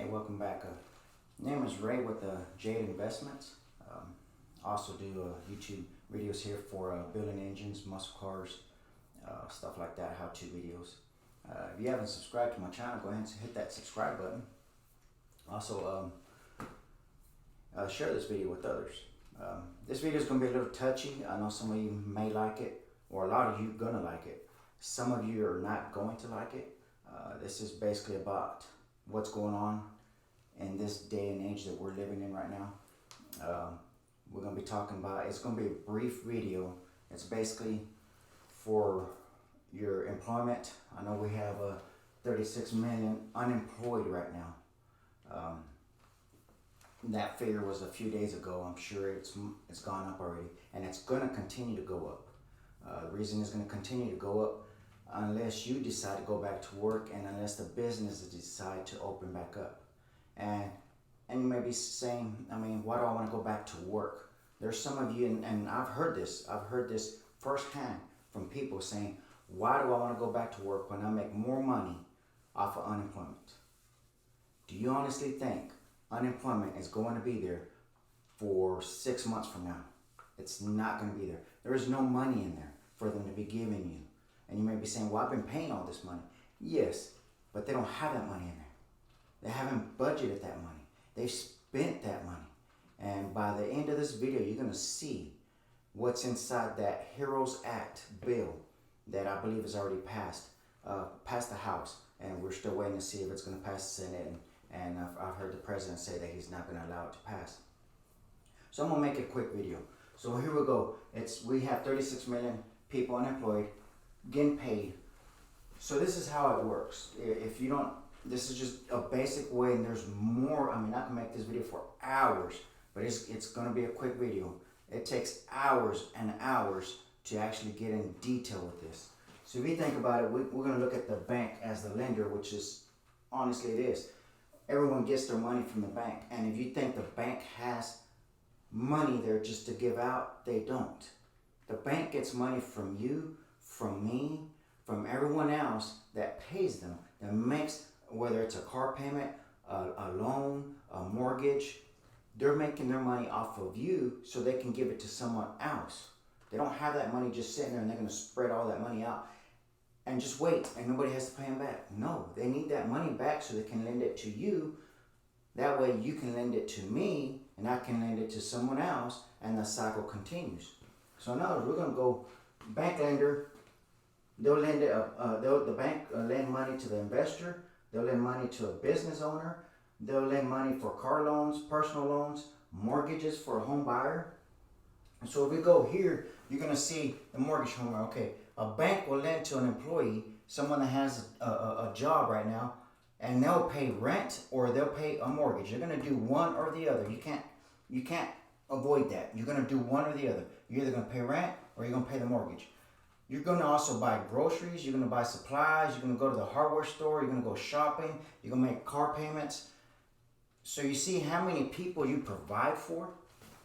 welcome back. Name is Ray with Jade Investments. Also do YouTube videos here for building engines, muscle cars, stuff like that, how-to videos. If you haven't subscribed to my channel, go ahead and hit that subscribe button. Also, share this video with others. This video is going to be a little touchy. I know some of you may like it, or a lot of you are going to like it. Some of you are not going to like it. This is basically about what's going on in this day and age that we're living in right now. We're going to be talking about, it's going to be a brief video. It's basically for your employment. I know we have 36 million unemployed right now. That figure was a few days ago. I'm sure it's gone up already, and it's going to continue to go up. The reason it's going to continue to go up unless you decide to go back to work and unless the businesses decide to open back up. And you may be saying, I mean, why do I want to go back to work? There's some of you, and I've heard this firsthand from people saying, why do I want to go back to work when I make more money off of unemployment? Do you honestly think unemployment is going to be there for 6 months from now? It's not going to be there. There is no money in there for them to be giving you. And you may be saying, well, I've been paying all this money. Yes, but they don't have that money in there. They haven't budgeted that money. They've spent that money. And by the end of this video, you're going to see what's inside that HEROES Act bill that I believe is already passed the House. And we're still waiting to see if it's going to pass the Senate. And I've heard the president say that he's not going to allow it to pass. So I'm going to make a quick video. So here we go. We have 36 million people unemployed, getting paid. So this is how it works. If you don't, this is just a basic way, and there's more. I mean, I can make this video for hours, but it's going to be a quick video. It takes hours and hours to actually get in detail with this. So if you think about it, we're going to look at the bank as the lender, which is, honestly it is. Everyone gets their money from the bank, and if you think the bank has money there just to give out, they don't. The bank gets money from you, from me, from everyone else that pays them, that makes, whether it's a car payment, a loan, a mortgage, they're making their money off of you so they can give it to someone else. They don't have that money just sitting there and they're going to spread all that money out and just wait and nobody has to pay them back. No, they need that money back so they can lend it to you. That way you can lend it to me and I can lend it to someone else, and the cycle continues. So now we're going to go bank lender. They'll lend it. The bank lend money to the investor. They'll lend money to a business owner. They'll lend money for car loans, personal loans, mortgages for a home buyer. And so if we go here, you're going to see the mortgage homeowner. Okay, a bank will lend to an employee, someone that has a job right now, and they'll pay rent or they'll pay a mortgage. You're going to do one or the other. You can't avoid that. You're going to do one or the other. You're either going to pay rent or you're going to pay the mortgage. You're going to also buy groceries. You're going to buy supplies. You're going to go to the hardware store. You're going to go shopping. You're going to make car payments. So you see how many people you provide for?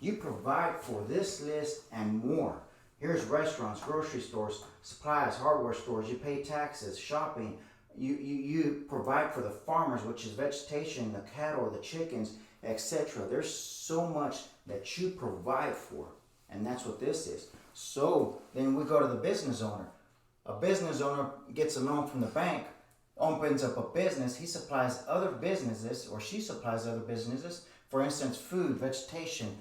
You provide for this list and more. Here's restaurants, grocery stores, supplies, hardware stores. You pay taxes, shopping. You provide for the farmers, which is vegetation, the cattle, the chickens, etc. There's so much that you provide for, and that's what this is. So then we go to the business owner. A business owner gets a loan from the bank, opens up a business. He supplies other businesses, or she supplies other businesses. For instance, food, vegetation,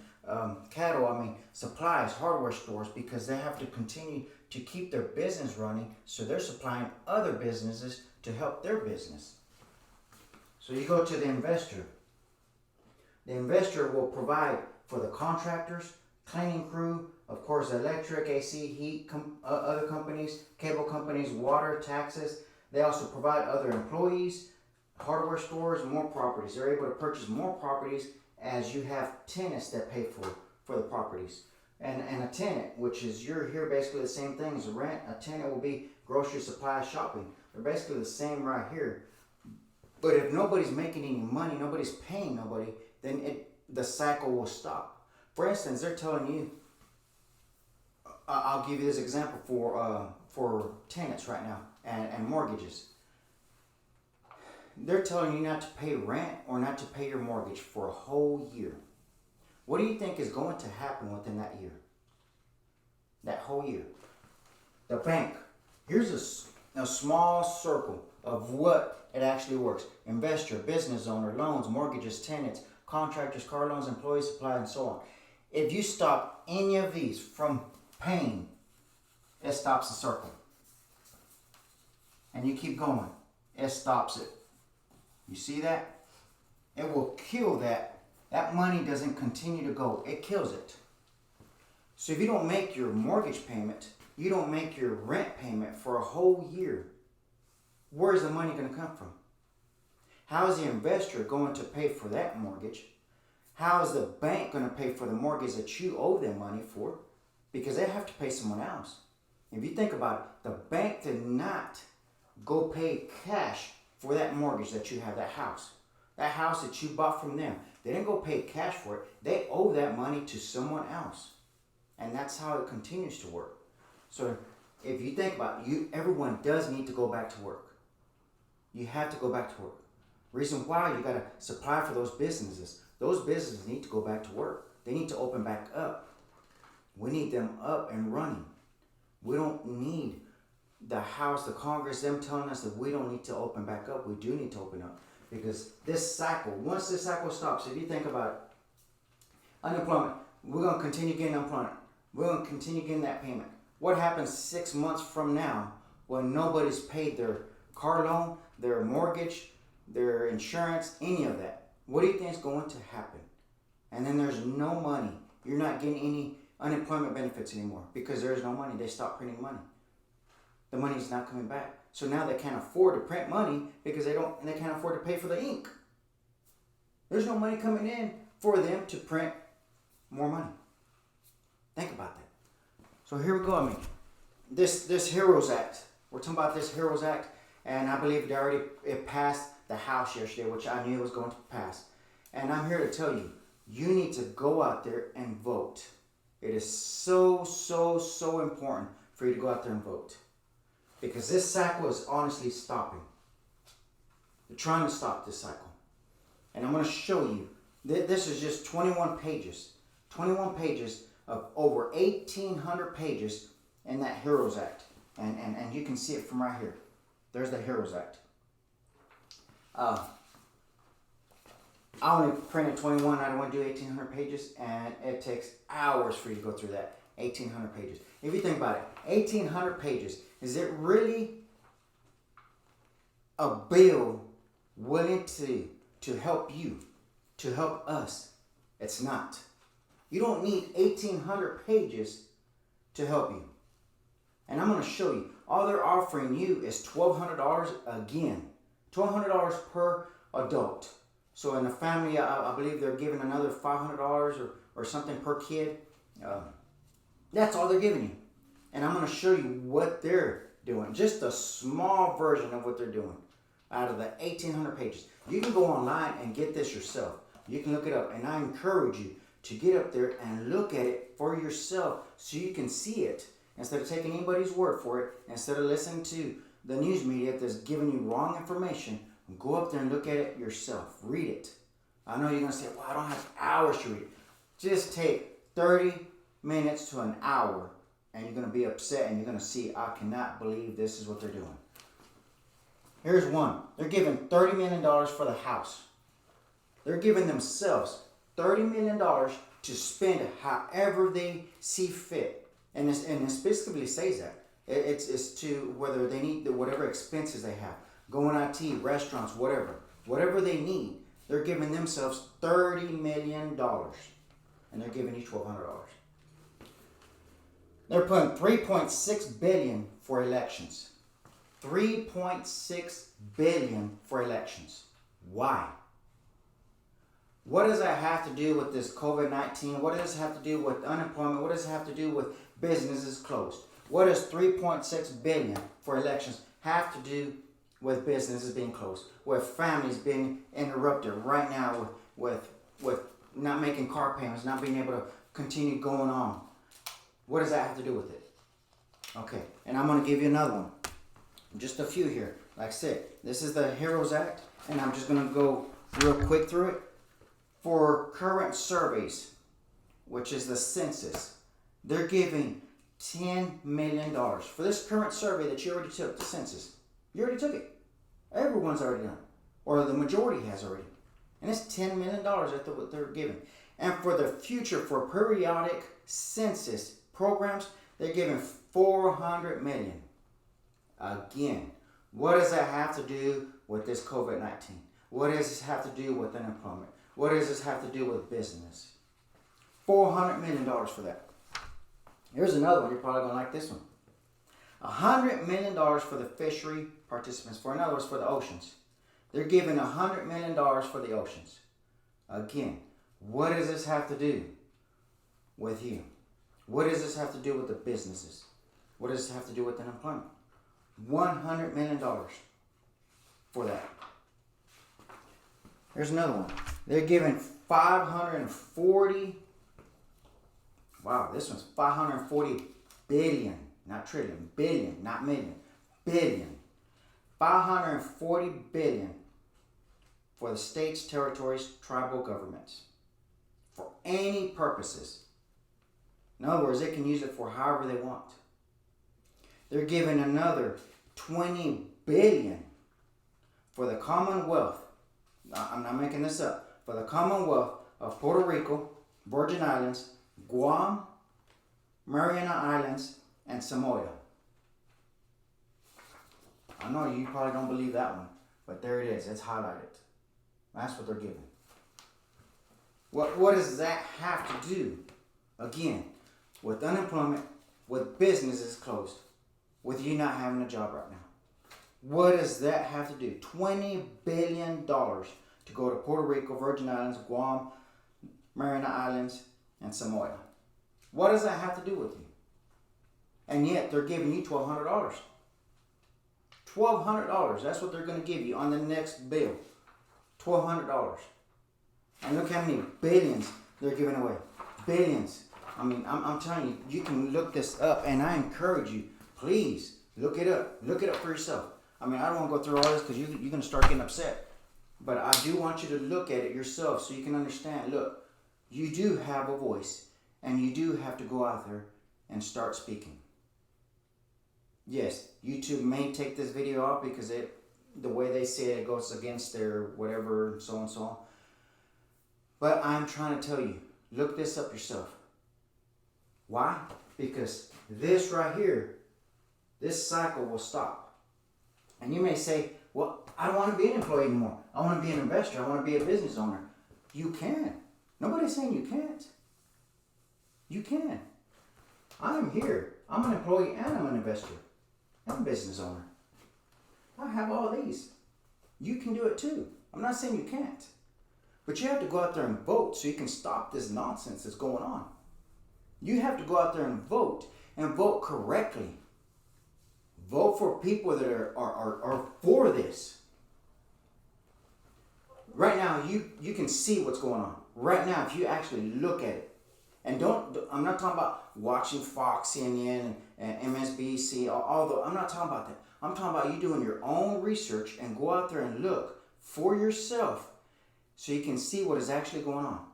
cattle, supplies, hardware stores, because they have to continue to keep their business running. So they're supplying other businesses to help their business. So you go to the investor. The investor will provide for the contractors, cleaning crew, of course, electric, AC, heat, other companies, cable companies, water, taxes. They also provide other employees, hardware stores, more properties. They're able to purchase more properties as you have tenants that pay for the properties. And a tenant, which is, you're here basically the same thing as a rent. A tenant will be grocery, supplies, shopping. They're basically the same right here. But if nobody's making any money, nobody's paying nobody, then the cycle will stop. For instance, they're telling you, I'll give you this example for tenants right now and mortgages. they're telling you not to pay rent or not to pay your mortgage for a whole year. What do you think is going to happen within that year? That whole year. The bank. Here's a small circle of what it actually works. Investor, business owner, loans, mortgages, tenants, contractors, car loans, employee supply, and so on. If you stop any of these from paying, it stops the circle. And you keep going, it stops it. You see that? It will kill that. That money doesn't continue to go. It kills it. So if you don't make your mortgage payment, you don't make your rent payment for a whole year, where's the money going to come from? How is the investor going to pay for that mortgage? How is the bank going to pay for the mortgage that you owe them money for? Because they have to pay someone else. If you think about it, the bank did not go pay cash for that mortgage that you have, that house that you bought from them. They didn't go pay cash for it. They owe that money to someone else. And that's how it continues to work. So if you think about it, everyone does need to go back to work. You have to go back to work. Reason why, you got to supply for those businesses. Those businesses need to go back to work. They need to open back up. We need them up and running. We don't need the House, the Congress, them telling us that we don't need to open back up. We do need to open up. Because this cycle, once this cycle stops, if you think about it, unemployment, we're going to continue getting unemployment. We're going to continue getting that payment. What happens 6 months from now when nobody's paid their car loan, their mortgage, their insurance, any of that? What do you think is going to happen? And then there's no money. You're not getting any unemployment benefits anymore because there's no money. They stopped printing money. The money's not coming back. So now they can't afford to print money because they can't afford to pay for the ink. There's no money coming in for them to print more money. Think about that. So here we go. I mean, this HEROES Act. We're talking about this HEROES Act, and I believe it passed the House yesterday, which I knew was going to pass. And I'm here to tell you, you need to go out there and vote. It is so, so, so important for you to go out there and vote. Because this cycle is honestly stopping. They're trying to stop this cycle. And I'm going to show you. This is just 21 pages. 21 pages of over 1,800 pages in that HEROES Act. And you can see it from right here. There's the HEROES Act. I only printed 21. I don't want to do 1,800 pages. And it takes hours for you to go through that. 1,800 pages. If you think about it, 1,800 pages. Is it really a bill willing to help you, to help us? It's not. You don't need 1,800 pages to help you. And I'm going to show you. All they're offering you is $1,200 again. $1,200 per adult. So in the family, I believe they're giving another $500 or something per kid. That's all they're giving you. And I'm going to show you what they're doing. Just a small version of what they're doing out of the 1,800 pages. You can go online and get this yourself. You can look it up. And I encourage you to get up there and look at it for yourself so you can see it. Instead of taking anybody's word for it, instead of listening to the news media that's giving you wrong information, go up there and look at it yourself. Read it. I know you're going to say, well, I don't have hours to read it. Just take 30 minutes to an hour and you're going to be upset and you're going to see, I cannot believe this is what they're doing. Here's one. They're giving $30 million for the house. They're giving themselves $30 million to spend however they see fit. And it specifically says that. It's to whether they need whatever expenses they have. Going out to eat, restaurants, whatever. Whatever they need. They're giving themselves $30 million. And they're giving you $1,200. They're putting $3.6 billion for elections. $3.6 billion for elections. Why? What does that have to do with this COVID-19? What does it have to do with unemployment? What does it have to do with businesses closed? What does $3.6 billion for elections have to do with businesses being closed? With families being interrupted right now with not making car payments, not being able to continue going on? What does that have to do with it? Okay, and I'm going to give you another one. Just a few here. Like I said, this is the HEROES Act. and I'm just going to go real quick through it. For current surveys, which is the census, they're giving $10 million. For this current survey that you already took, the census, you already took it. Everyone's already done it, or the majority has already. And it's $10 million that they're giving. And for the future, for periodic census programs, they're giving $400 million. Again, what does that have to do with this COVID-19? What does this have to do with unemployment? What does this have to do with business? $400 million for that. Here's another one. You're probably going to like this one. $100 million for the fishery participants. In other words, for the oceans. They're giving $100 million for the oceans. Again, what does this have to do with you? What does this have to do with the businesses? What does this have to do with unemployment? $100 million for that. Here's another one. They're giving 540. Wow, this one's 540 billion, not trillion, billion, not million, billion. 540 billion for the states, territories, tribal governments. For any purposes. In other words, they can use it for however they want. They're giving another 20 billion for the Commonwealth. I'm not making this up. For the Commonwealth of Puerto Rico, Virgin Islands, Guam, Mariana Islands, and Samoa. I know you probably don't believe that one, but there it is. It's highlighted. That's what they're giving. What does that have to do? Again, with unemployment, with businesses closed, with you not having a job right now. What does that have to do? $20 billion to go to Puerto Rico, Virgin Islands, Guam, Mariana Islands, and Samoa. What does that have to do with you? And yet they're giving you $1,200. $1,200. That's what they're going to give you on the next bill. $1,200. And look how many billions they're giving away. Billions. I mean, I'm telling you, you can look this up, and I encourage you, please look it up. Look it up for yourself. I mean, I don't want to go through all this because you're going to start getting upset. But I do want you to look at it yourself so you can understand. Look, you do have a voice, and you do have to go out there and start speaking. Yes, YouTube may take this video off because the way they say it goes against their whatever, so and so on. But I'm trying to tell you, look this up yourself. Why? Because this right here, this cycle will stop. And you may say, well, I don't want to be an employee anymore. I want to be an investor. I want to be a business owner. You can. Nobody's saying you can't. You can. I'm here. I'm an employee and I'm an investor. I'm a business owner. I have all these. You can do it too. I'm not saying you can't. But you have to go out there and vote so you can stop this nonsense that's going on. You have to go out there and vote correctly. Vote for people that are for this. Right now, you can see what's going on. Right now, if you actually look at it. And I'm not talking about watching Fox, CNN, and MSNBC, I'm not talking about that. I'm talking about you doing your own research and go out there and look for yourself so you can see what is actually going on.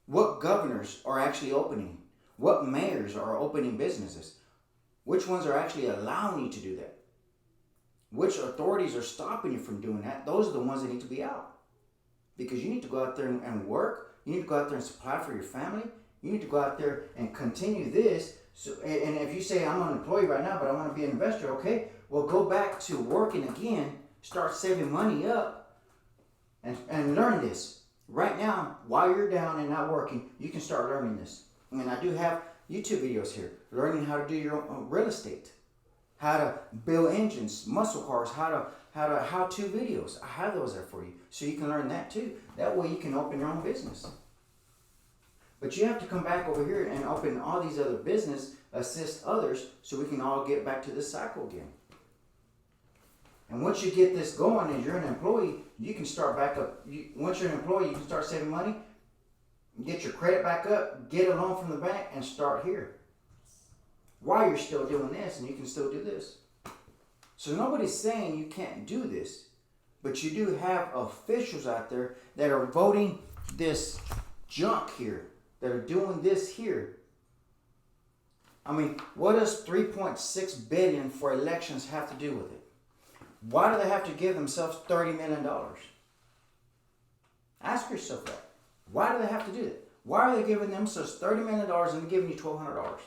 What governors are actually opening? What mayors are opening businesses? Which ones are actually allowing you to do that? Which authorities are stopping you from doing that? Those are the ones that need to be out. Because you need to go out there and work. You need to go out there and supply for your family. You need to go out there and continue this. So, and if you say, I'm an employee right now, but I want to be an investor, okay, well, go back to working again. Start saving money up and learn this. Right now, while you're down and not working, you can start learning this. And I do have YouTube videos here, learning how to do your own real estate, how to build engines, muscle cars, how-to videos. I have those there for you, so you can learn that too. That way you can open your own business. But you have to come back over here and open all these other business, assist others, so we can all get back to this cycle again. And once you get this going and you're an employee, you can start back up. Once you're an employee, you can start saving money, get your credit back up, get a loan from the bank, and start here. While you're still doing this, and you can still do this. So nobody's saying you can't do this. But you do have officials out there that are voting this junk here, that are doing this here. I mean, what does 3.6 billion for elections have to do with it? Why do they have to give themselves $30 million? Ask yourself that. Why do they have to do that? Why are they giving themselves $30 million and giving you $1,200?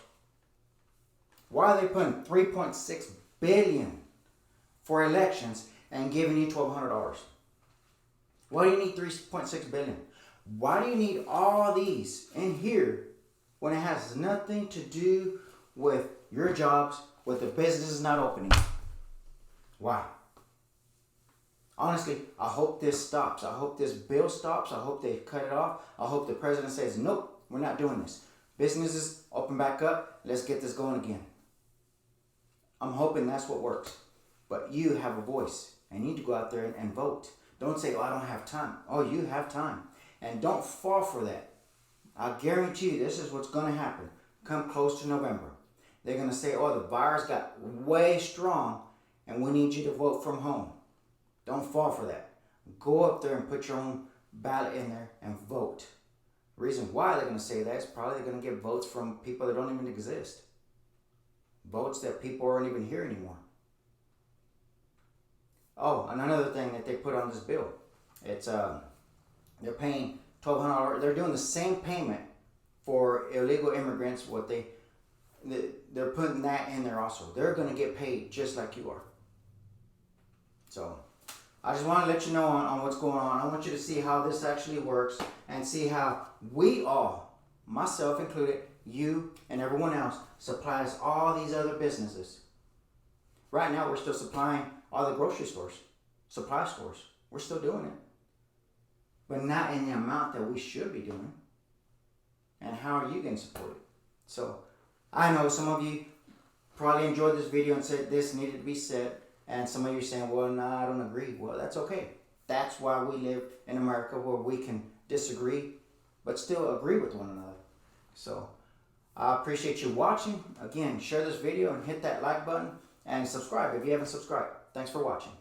Why are they putting 3.6 billion for elections and giving you $1,200? Why do you need 3.6 billion? Why do you need all these in here when it has nothing to do with your jobs, with the businesses not opening? Why? Honestly, I hope this stops. I hope this bill stops. I hope they cut it off. I hope the president says, nope, we're not doing this. Businesses open back up. Let's get this going again. I'm hoping that's what works. But you have a voice and you need to go out there and vote. Don't say, oh, I don't have time. Oh, you have time. And don't fall for that. I guarantee you this is what's going to happen. Come close to November. They're going to say, oh, the virus got way strong and we need you to vote from home. Don't fall for that. Go up there and put your own ballot in there and vote. The reason why they're going to say that is probably they're going to get votes from people that don't even exist. Votes that people aren't even here anymore. Oh, and another thing that they put on this bill. It's they're paying $1,200. They're doing the same payment for illegal immigrants. They're putting that in there also. They're going to get paid just like you are. So I just want to let you know on what's going on. I want you to see how this actually works and see how we all, myself included, you and everyone else, supplies all these other businesses. Right now we're still supplying all the grocery stores, supply stores. We're still doing it. But not in the amount that we should be doing. And how are you going to support it? So I know some of you probably enjoyed this video and said this needed to be said. And some of you are saying, well, no, I don't agree. Well, that's okay. That's why we live in America, where we can disagree, but still agree with one another. So I appreciate you watching. Again, share this video and hit that like button and subscribe if you haven't subscribed. Thanks for watching.